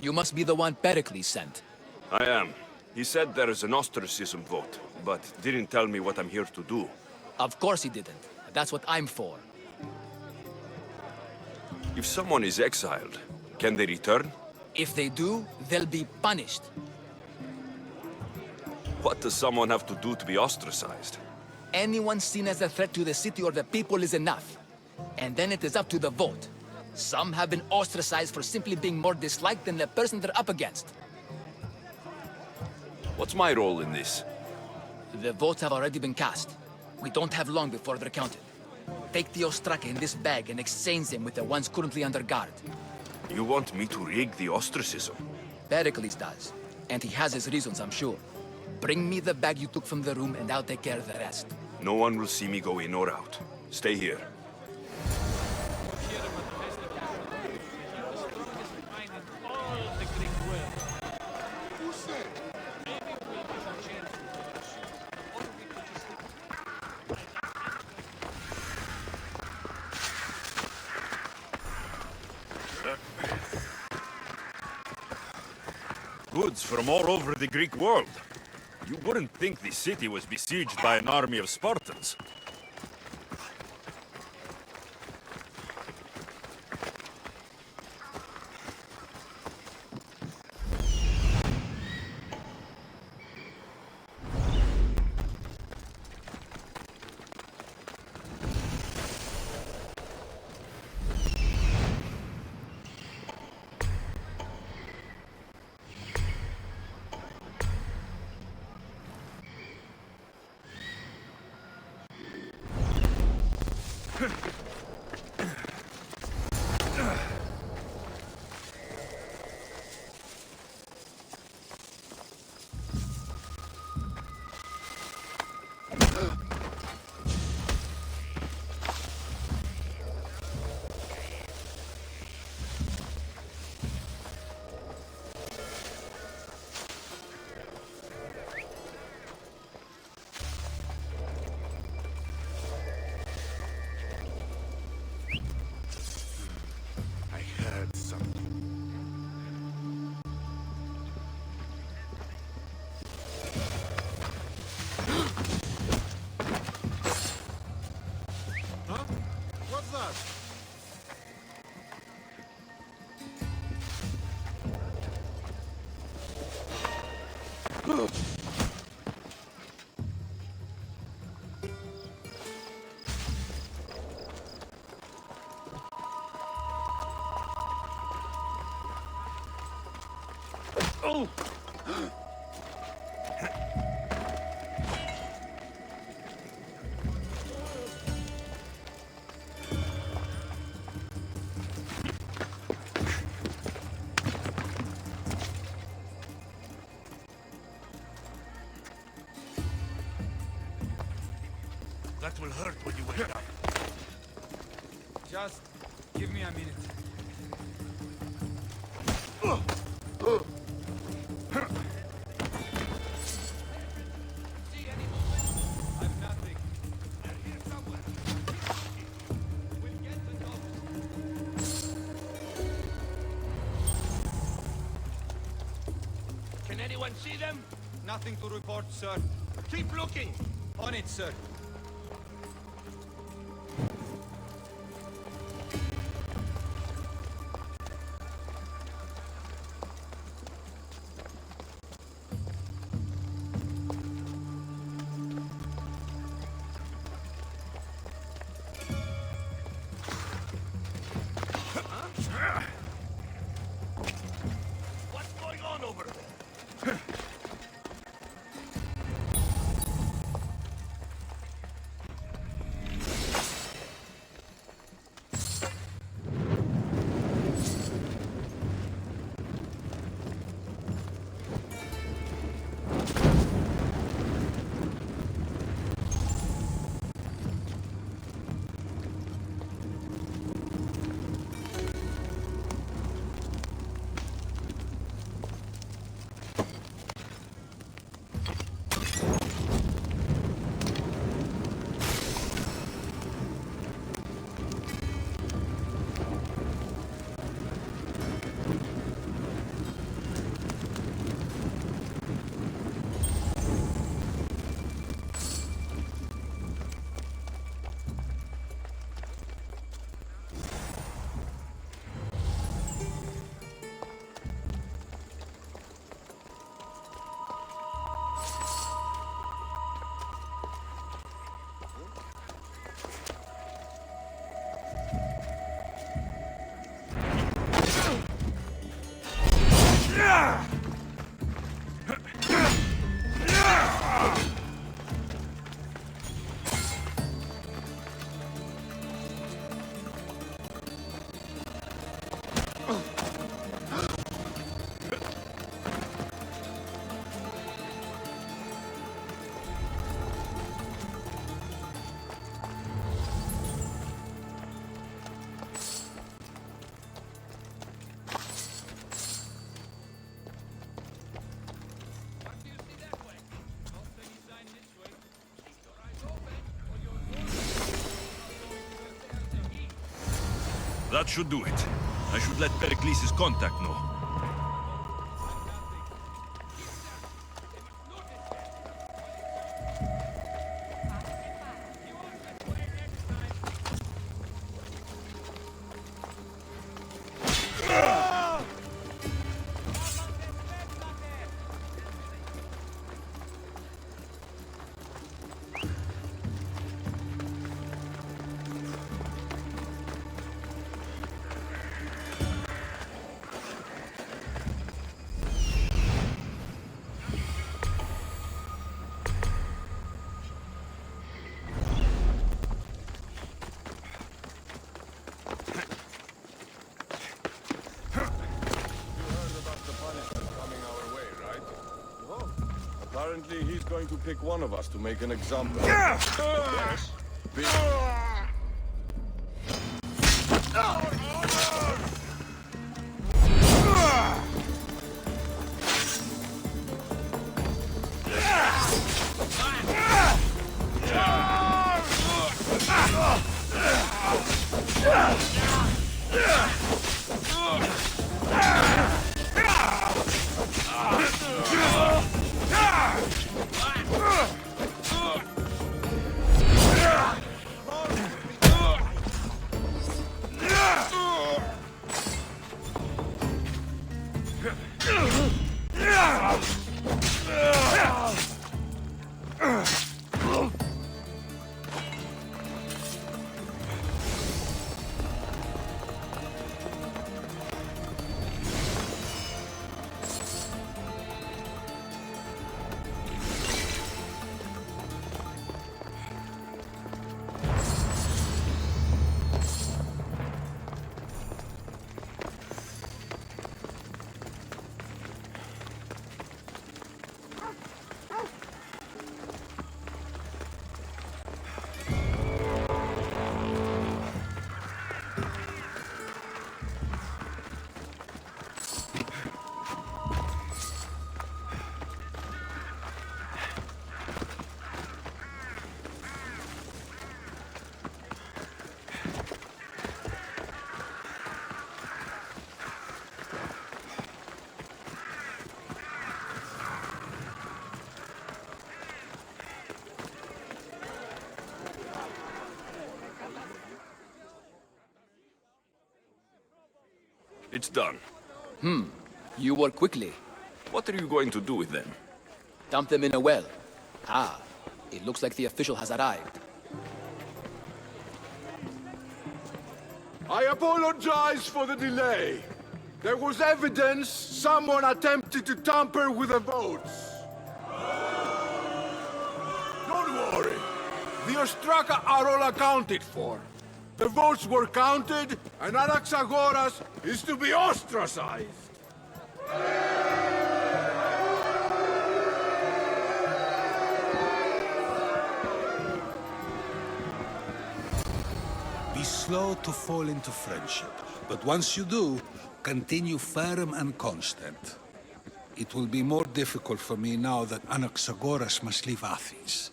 You must be the one Pericles sent. I am. He said there is an ostracism vote, but didn't tell me what I'm here to do. Of course he didn't. That's what I'm for. If someone is exiled, can they return? If they do, they'll be punished. What does someone have to do to be ostracized? Anyone seen as a threat to the city or the people is enough. And then it is up to the vote. Some have been ostracized for simply being more disliked than the person they're up against. What's my role in this? The votes have already been cast. We don't have long before they're counted. Take the Ostraka in this bag and exchange them with the ones currently under guard. You want me to rig the ostracism? Pericles does. And he has his reasons, I'm sure. Bring me the bag you took from the room and I'll take care of the rest. No one will see me go in or out. Stay here. Goods from all over the Greek world. You wouldn't think the city was besieged by an army of Spartans. Oh! That will hurt when you wake up. Just give me a minute. I've nothing. They're here somewhere. We'll get the doctor. Can anyone see them? Nothing to report, sir. Keep looking! On it, sir. What's going on over there? That should do it. I should let Pericles' contact know. Apparently, he's going to pick one of us to make an example. Yes. It's done. You work quickly. What are you going to do with them? Dump them in a well. Ah, it looks like the official has arrived. I apologize for the delay. There was evidence someone attempted to tamper with the votes. Don't worry. The Ostraka are all accounted for. The votes were counted, and Anaxagoras is to be ostracized. Be slow to fall into friendship, but once you do, continue firm and constant. It will be more difficult for me now that Anaxagoras must leave Athens.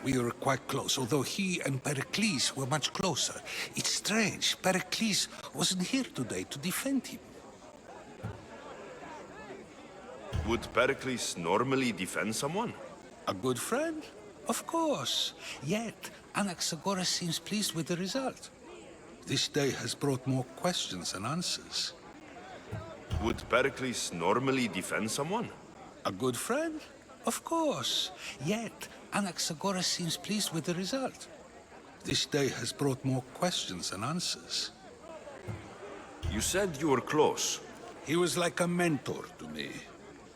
We were quite close, although he and Pericles were much closer. It's strange, Pericles wasn't here today to defend him. Would Pericles normally defend someone? A good friend? Of course. Yet, Anaxagoras seems pleased with the result. This day has brought more questions than answers. Would Pericles normally defend someone? A good friend? Of course. Yet, Anaxagoras seems pleased with the result. This day has brought more questions than answers. You said you were close. He was like a mentor to me.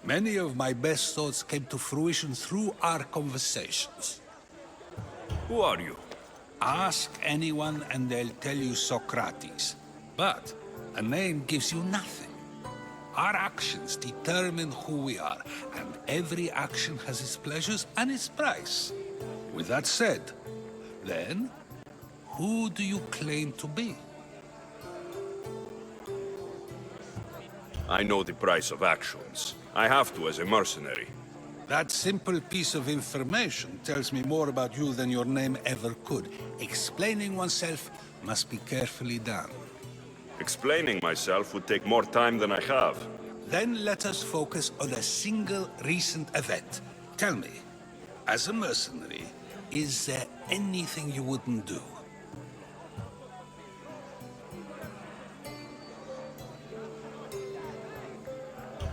Many of my best thoughts came to fruition through our conversations. Who are you? Ask anyone and they'll tell you Socrates. But a name gives you nothing. Our actions determine who we are, and every action has its pleasures and its price. With that said, then, who do you claim to be? I know the price of actions. I have to as a mercenary. That simple piece of information tells me more about you than your name ever could. Explaining oneself must be carefully done. Explaining myself would take more time than I have. Then let us focus on a single recent event. Tell me, as a mercenary, is there anything you wouldn't do?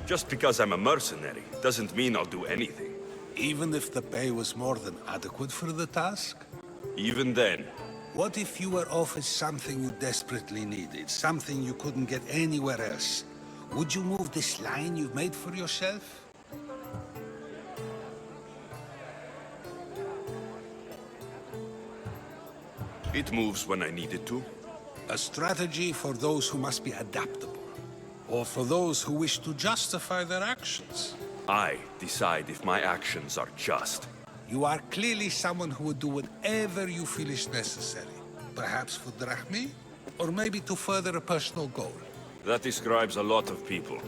Just because I'm a mercenary doesn't mean I'll do anything. Even if the pay was more than adequate for the task? Even then, What if you were offered something you desperately needed, something you couldn't get anywhere else? Would you move this line you've made for yourself? it moves when I need it to. A strategy for those who must be adaptable, or for those who wish to justify their actions. I decide if my actions are just. You are clearly someone who would do whatever you feel is necessary. Perhaps for drachmi, or maybe to further a personal goal. That describes a lot of people.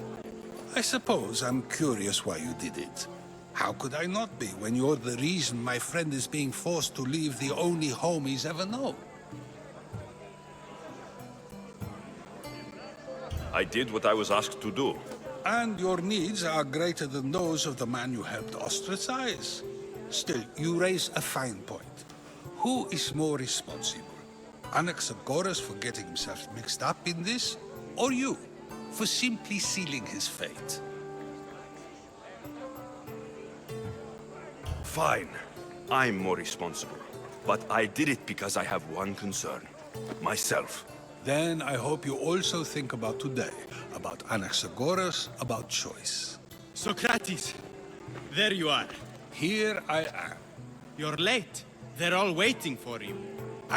I suppose I'm curious why you did it. How could I not be when you're the reason my friend is being forced to leave the only home he's ever known? I did what I was asked to do. And your needs are greater than those of the man you helped ostracize. Still, you raise a fine point. Who is more responsible? Anaxagoras for getting himself mixed up in this, or you, for simply sealing his fate? Fine. I'm more responsible. But I did it because I have one concern. Myself. Then I hope you also think about today, about Anaxagoras, about choice. Socrates! There you are. Here I am. You're late. They're all waiting for you.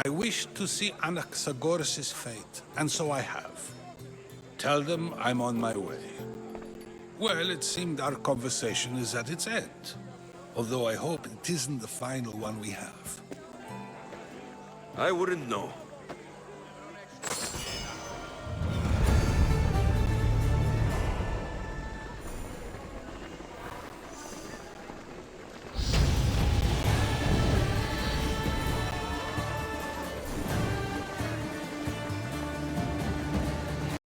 I wish to see Anaxagoras' fate, and so I have. Tell them I'm on my way. Well, it seemed our conversation is at its end. Although I hope it isn't the final one we have. I wouldn't know.